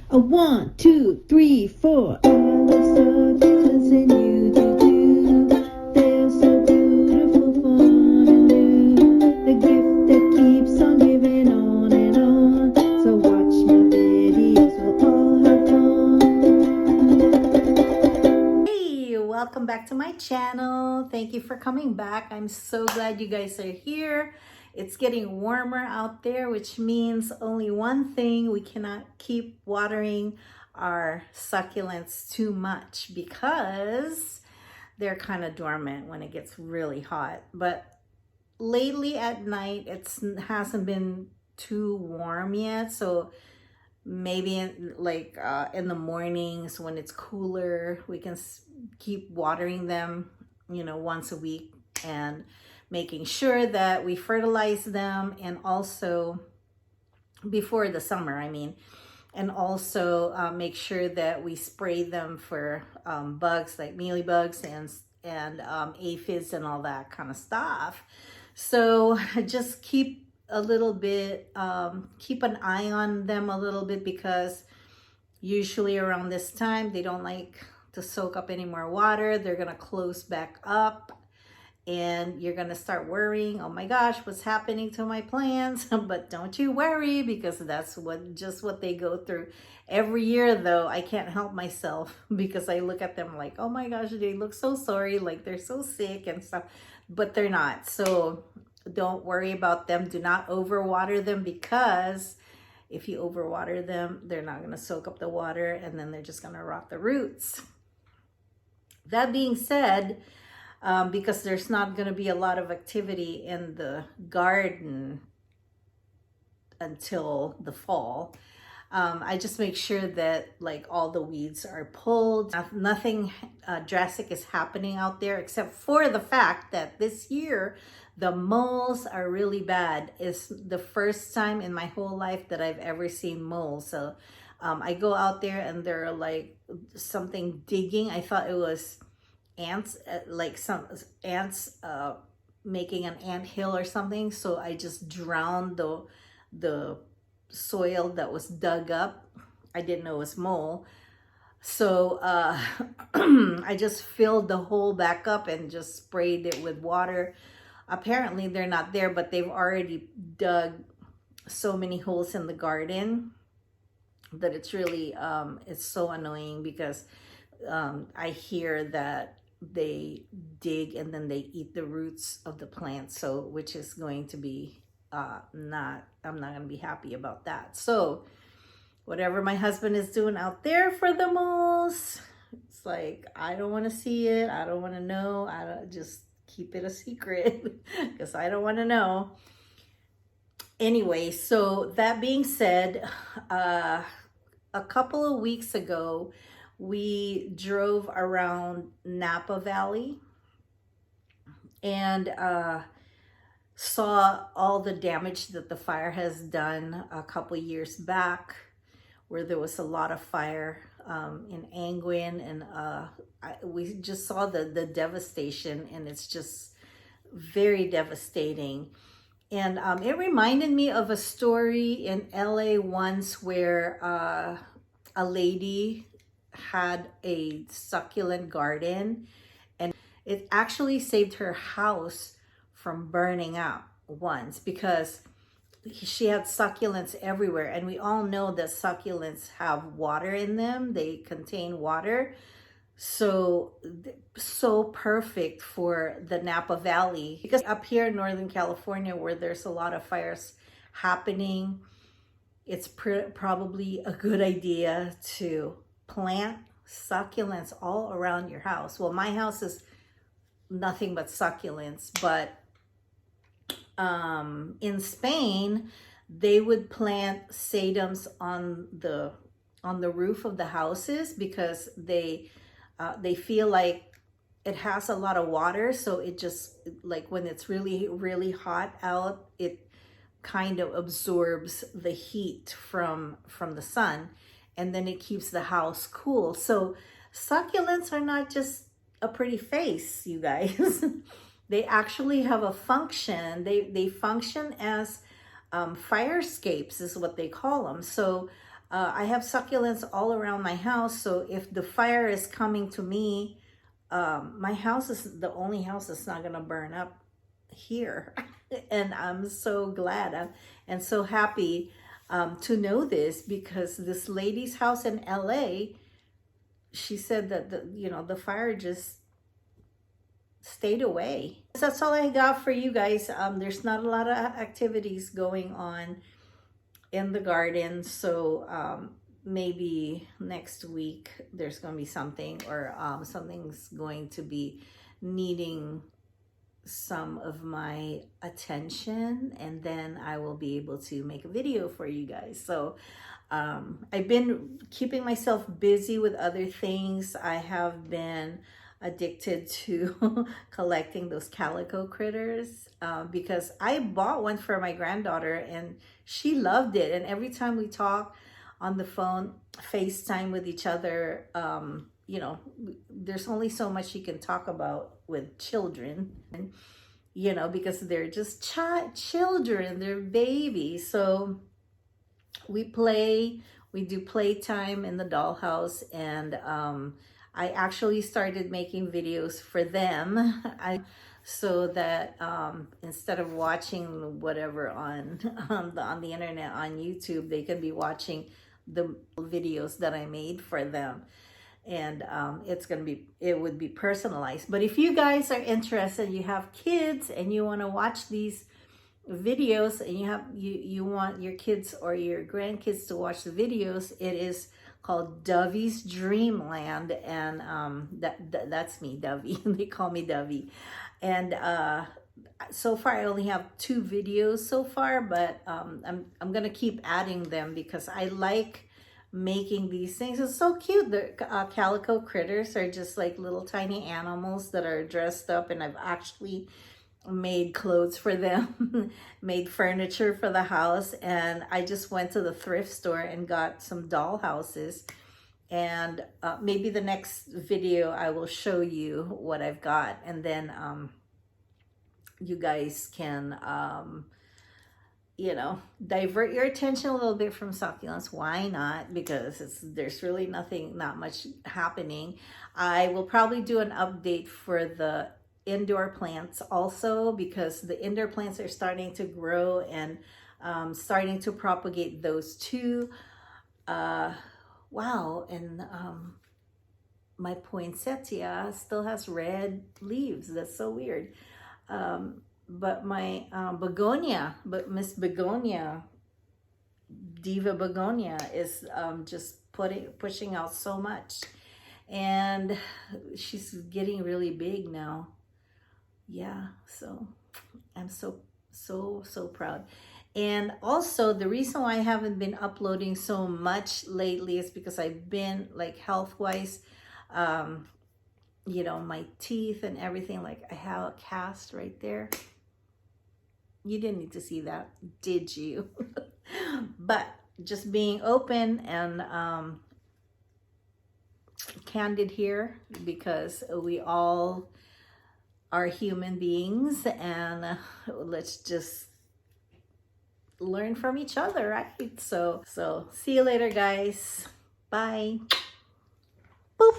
A 1, 2, 3, 4. I love succulents and you do too. They're so beautiful, fun and new. The gift that keeps on giving on and on. So watch my videos, we'll all have fun. Hey, welcome back to my channel. Thank you for coming back. I'm so glad you guys are here. It's getting warmer out there, which means only one thing: we cannot keep watering our succulents too much because they're kind of dormant when it gets really hot. But lately at night, it hasn't been too warm yet, so maybe in the mornings when it's cooler, we can keep watering them, once a week, and making sure that we fertilize them, and also before the summer, and also make sure that we spray them for bugs like mealybugs and aphids and all that kind of stuff. So just keep a little bit, keep an eye on them a little bit, because usually around this time they don't like to soak up any more water. They're gonna close back up, and you're gonna start worrying, oh my gosh, what's happening to my plants? But don't you worry, because that's just what they go through every year. Though I can't help myself, because I look at them like, oh my gosh, they look so sorry, like they're so sick and stuff, but they're not. So don't worry about them. Do not overwater them, because if you overwater them, they're not going to soak up the water, and then they're just going to rot the roots. That being said, because there's not going to be a lot of activity in the garden until the fall, I just make sure that all the weeds are pulled. Nothing drastic is happening out there, except for the fact that this year the moles are really bad. It's the first time in my whole life that I've ever seen moles. So I go out there and they're like something digging. I thought it was ants, like some ants making an ant hill or something. So I just drowned the soil that was dug up. I didn't know it was mole. So I just filled the hole back up and just sprayed it with water. Apparently they're not there, but they've already dug so many holes in the garden that it's really it's so annoying, because I hear that they dig and then they eat the roots of the plant, so which is going to be I'm not going to be happy about that. So whatever my husband is doing out there for the moles, it's like, I don't want to see it. I don't want to know. I don't, just keep it a secret, because I don't want to know. Anyway, so that being said, a couple of weeks ago, we drove around Napa Valley and saw all the damage that the fire has done a couple years back, where there was a lot of fire in Angwin, and we just saw the devastation, and it's just very devastating. And it reminded me of a story in LA once, where a lady had a succulent garden, and it actually saved her house from burning out once, because she had succulents everywhere, and we all know that succulents have water in them. They contain water, so perfect for the Napa Valley, because up here in Northern California, where there's a lot of fires happening, it's probably a good idea to plant succulents all around your house. Well, my house is nothing but succulents, but in Spain, they would plant sedums on the roof of the houses, because they feel like it has a lot of water, so it just, like when it's really, really hot out, it kind of absorbs the heat from the sun, and then it keeps the house cool. So succulents are not just a pretty face, you guys. They actually have a function. They function as fire escapes, is what they call them. So I have succulents all around my house, so if the fire is coming to me, my house is the only house that's not gonna burn up here. And I'm so glad and so happy to know this, because this lady's house in LA, she said that the fire just stayed away. So that's all I got for you guys. There's not a lot of activities going on in the garden, so maybe next week there's going to be something, or something's going to be needing some of my attention, and then I will be able to make a video for you guys. So I've been keeping myself busy with other things. I have been addicted to collecting those calico critters, because I bought one for my granddaughter and she loved it. And every time we talk on the phone, FaceTime with each other, there's only so much you can talk about with children, because they're just children, they're babies. So we do playtime in the dollhouse, and I actually started making videos for them, so that instead of watching whatever on the internet, on YouTube, they could be watching the videos that I made for them. And it would be personalized. But if you guys are interested, you have kids and you want to watch these videos, and you want your kids or your grandkids to watch the videos, it is called Dovey's Dreamland, and that's me, Dovey. They call me Dovey. And so far I only have 2 videos so far, but I'm gonna keep adding them because I like making these things. It's so cute. The calico critters are just like little tiny animals that are dressed up, and I've actually made clothes for them, made furniture for the house. And I just went to the thrift store and got some doll houses. And maybe the next video I will show you what I've got, and then you guys can divert your attention a little bit from succulents. Why not? Because there's really not much happening. I will probably do an update for the indoor plants also, because the indoor plants are starting to grow and starting to propagate those too. Wow. And my poinsettia still has red leaves. That's so weird. But my Miss Begonia, Diva Begonia, is just pushing out so much, and she's getting really big now. Yeah, so I'm so proud. And also, the reason why I haven't been uploading so much lately is because I've been, like, health-wise, my teeth and everything. Like, I have a cast right there. You didn't need to see that, did you? But just being open and candid here, because we all are human beings, and let's just learn from each other, right? So see you later, guys. Bye. Boop.